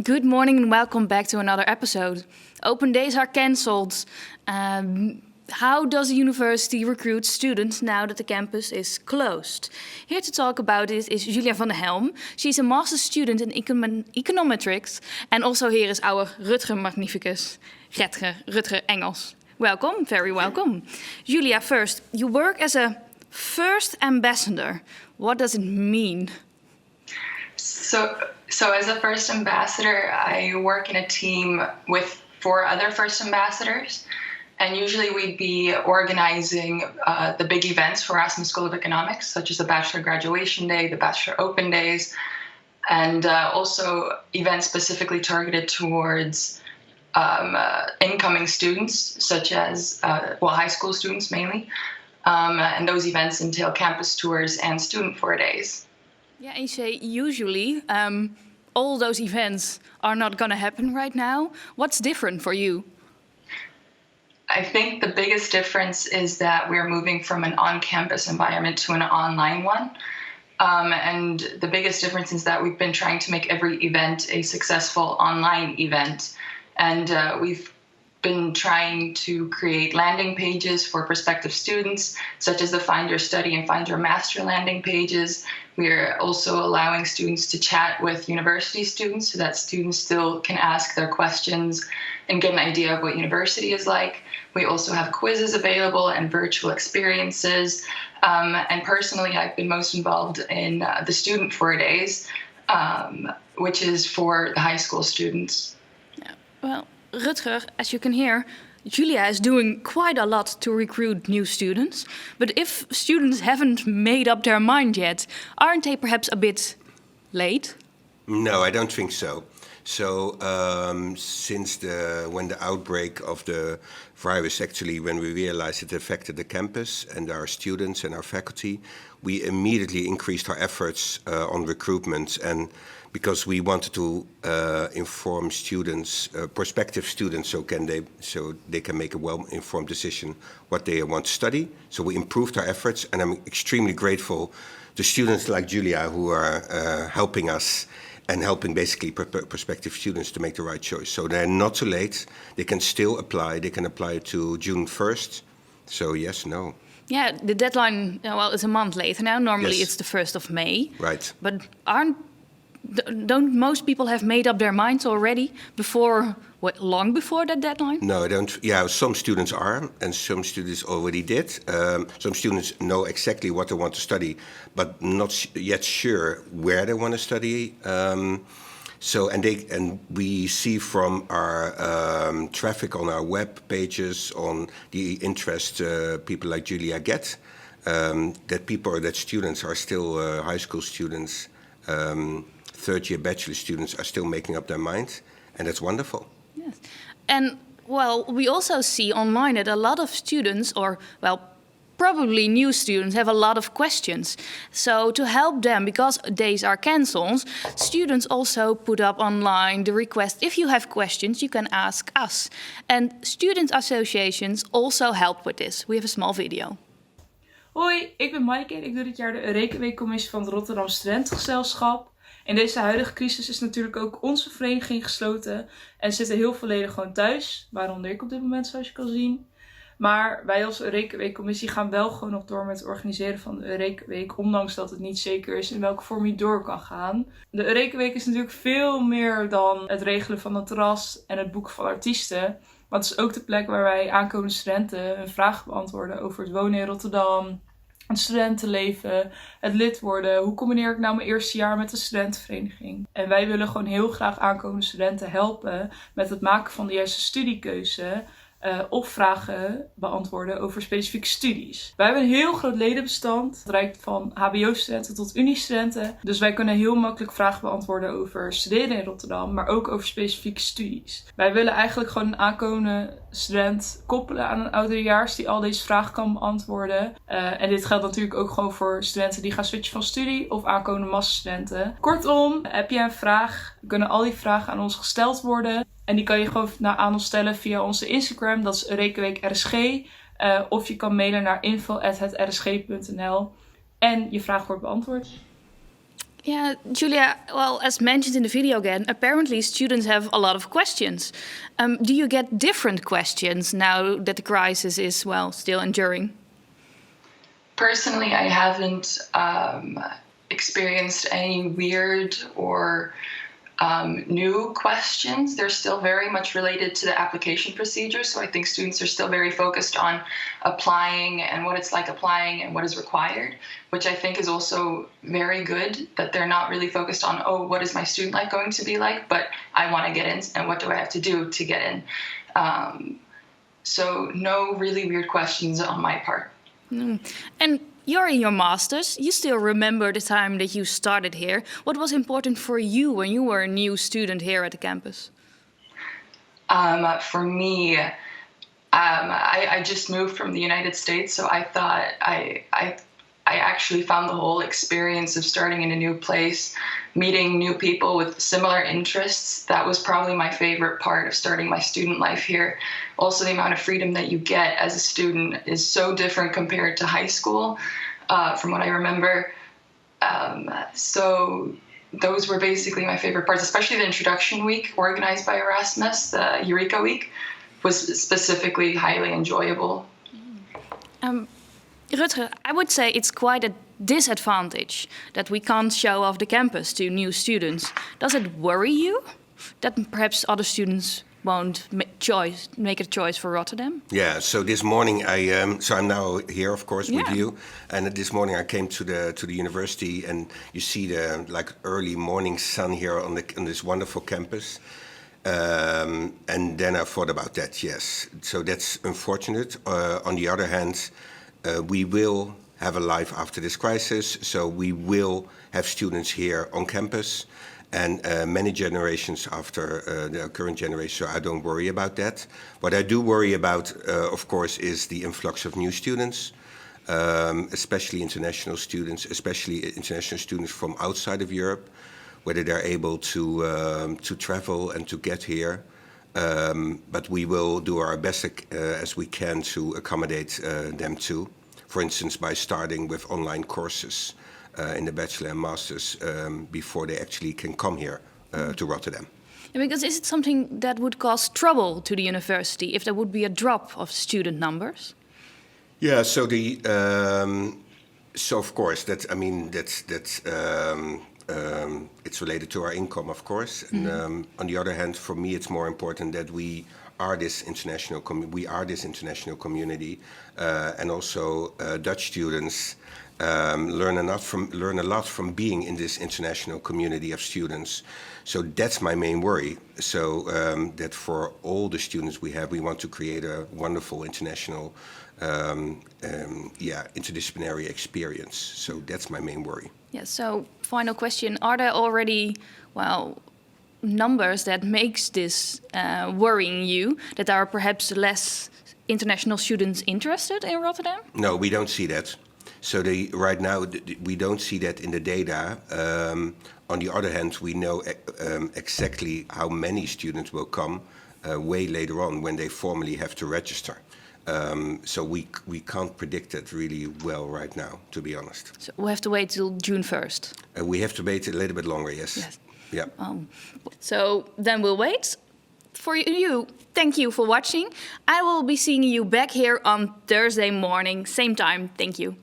Good morning and welcome back to another episode. Open days are cancelled. How does the university recruit students now that the campus is closed? Here to talk about it is Julia van der Helm. She's a master's student in econometrics. And also here is our Rutger magnificus, Rutger Engels. Welcome, very welcome. Julia, first, you work as a first ambassador. What does it mean? So as a first ambassador, I work in a team with 4 other first ambassadors. And usually we'd be organizing the big events for Erasmus School of Economics, such as the Bachelor Graduation Day, the Bachelor Open Days, and also events specifically targeted towards incoming students, such as, high school students mainly. And those events entail campus tours and student 4 days. Yeah, and you say usually all those events are not going to happen right now. What's different for you? I think the biggest difference is that we're moving from an on-campus environment to an online one. And the biggest difference is that we've been trying to make every event a successful online event. And we've been trying to create landing pages for prospective students, such as the Find Your Study and Find Your Master landing pages. We're also allowing students to chat with university students so that students still can ask their questions and get an idea of what university is like. We also have quizzes available and virtual experiences. And personally, I've been most involved in the Student 4 Days, which is for the high school students. Yeah, well, Rutger, as you can hear, Julia is doing quite a lot to recruit new students. But if students haven't made up their mind yet, aren't they perhaps a bit late? No, I don't think so. So since when the outbreak of the virus, actually when we realized it affected the campus and our students and our faculty, we immediately increased our efforts on recruitment, and because we wanted to inform students, prospective students, so they can make a well-informed decision what they want to study. So we improved our efforts, and I'm extremely grateful to students like Julia who are helping us and helping basically prospective students to make the right choice. So they're not too late. They can still apply. They can apply to June 1st. So yes, no. Yeah, the deadline, it's a month later now. Normally Yes. it's the 1st of May. Right. But don't most people have made up their minds already long before that deadline? No, I don't. Yeah, some students are, and some students already did. Some students know exactly what they want to study, but not yet sure where they want to study. And we see from our traffic on our web pages, on the interest people like Julia get, that students are still high school students. Third-year bachelor students are still making up their mind, and that's wonderful. Yes. And, we also see online that a lot of students, probably new students, have a lot of questions. So to help them, because days are cancelled, students also put up online the request, if you have questions, you can ask us. And student associations also help with this. We have a small video. Hoi, ik ben Maaike en ik doe dit jaar de Reykjavik-commissie van het Rotterdam Studentengezelschap. In deze huidige crisis is natuurlijk ook onze vereniging gesloten en zitten heel veel leden gewoon thuis, waaronder ik op dit moment zoals je kan zien. Maar wij als Reykjavik-commissie gaan wel gewoon nog door met het organiseren van de Reykjavik, ondanks dat het niet zeker is in welke vorm je door kan gaan. De Reykjavik is natuurlijk veel meer dan het regelen van het terras en het boeken van artiesten. Maar het is ook de plek waar wij aankomende studenten hun vragen beantwoorden over het wonen in Rotterdam, het studentenleven, het lid worden. Hoe combineer ik nou mijn eerste jaar met de studentenvereniging? En wij willen gewoon heel graag aankomende studenten helpen met het maken van de juiste studiekeuze. Of vragen beantwoorden over specifieke studies. Wij hebben een heel groot ledenbestand. Het reikt van hbo-studenten tot uniestudenten. Dus wij kunnen heel makkelijk vragen beantwoorden over studeren in Rotterdam, maar ook over specifieke studies. Wij willen eigenlijk gewoon een aankomende student koppelen aan een ouderejaars die al deze vragen kan beantwoorden. En dit geldt natuurlijk ook gewoon voor studenten die gaan switchen van studie of aankomende masterstudenten. Kortom, heb je een vraag, kunnen al die vragen aan ons gesteld worden. En die kan je gewoon aan ons stellen via onze Instagram, dat is Reykjavik RSG. Of je kan mailen naar info@hetrsg.nl en je vraag wordt beantwoord. Yeah, Julia, well, as mentioned in the video again, apparently students have a lot of questions. Do you get different questions now that the crisis is, well, still enduring? Personally, I haven't experienced any weird or new questions. They're still very much related to the application procedure. So I think students are still very focused on applying and what it's like applying and what is required, which I think is also very good, that they're not really focused on, oh, what is my student life going to be like? But I want to get in, and what do I have to do to get in? So no really weird questions on my part. And you're in your master's. You still remember the time that you started here. What was important for you when you were a new student here at the campus? For me, I just moved from the United States, so I thought I actually found the whole experience of starting in a new place, meeting new people with similar interests. That was probably my favorite part of starting my student life here. Also, the amount of freedom that you get as a student is so different compared to high school, from what I remember. So those were basically my favorite parts, especially the introduction week organized by Erasmus, the Eureka week, was specifically highly enjoyable. Rutger, I would say it's quite a disadvantage that we can't show off the campus to new students. Does it worry you that perhaps other students won't make a choice for Rotterdam? Yeah. So this morning I'm now here, of course, with you. And this morning I came to the university, and you see the early morning sun here on this wonderful campus. And then I thought about that. Yes. So that's unfortunate. On the other hand, we will have a life after this crisis. So we will have students here on campus, and many generations after the current generation, so I don't worry about that. What I do worry about, of course, is the influx of new students, especially international students from outside of Europe, whether they're able to travel and to get here. But we will do our best as we can to accommodate them too. For instance, by starting with online courses in the bachelor and masters before they actually can come here to Rotterdam. Yeah, because is it something that would cause trouble to the university if there would be a drop of student numbers? Yeah. So so of course it's related to our income, of course. And on the other hand, for me, it's more important that we are this international community, and also Dutch students learn a lot from being in this international community of students. So that's my main worry. So that for all the students we want to create a wonderful international, interdisciplinary experience. So that's my main worry. Yeah. So final question: are there already, numbers that makes this worrying you, that there are perhaps less international students interested in Rotterdam? No, we don't see that. So right now, we don't see that in the data. On the other hand, we know exactly how many students will come way later on when they formally have to register. So we can't predict it really well right now, to be honest. So we have to wait till June 1st? We have to wait a little bit longer, yes. Yeah. So then we'll wait. For you, thank you for watching. I will be seeing you back here on Thursday morning, same time. Thank you.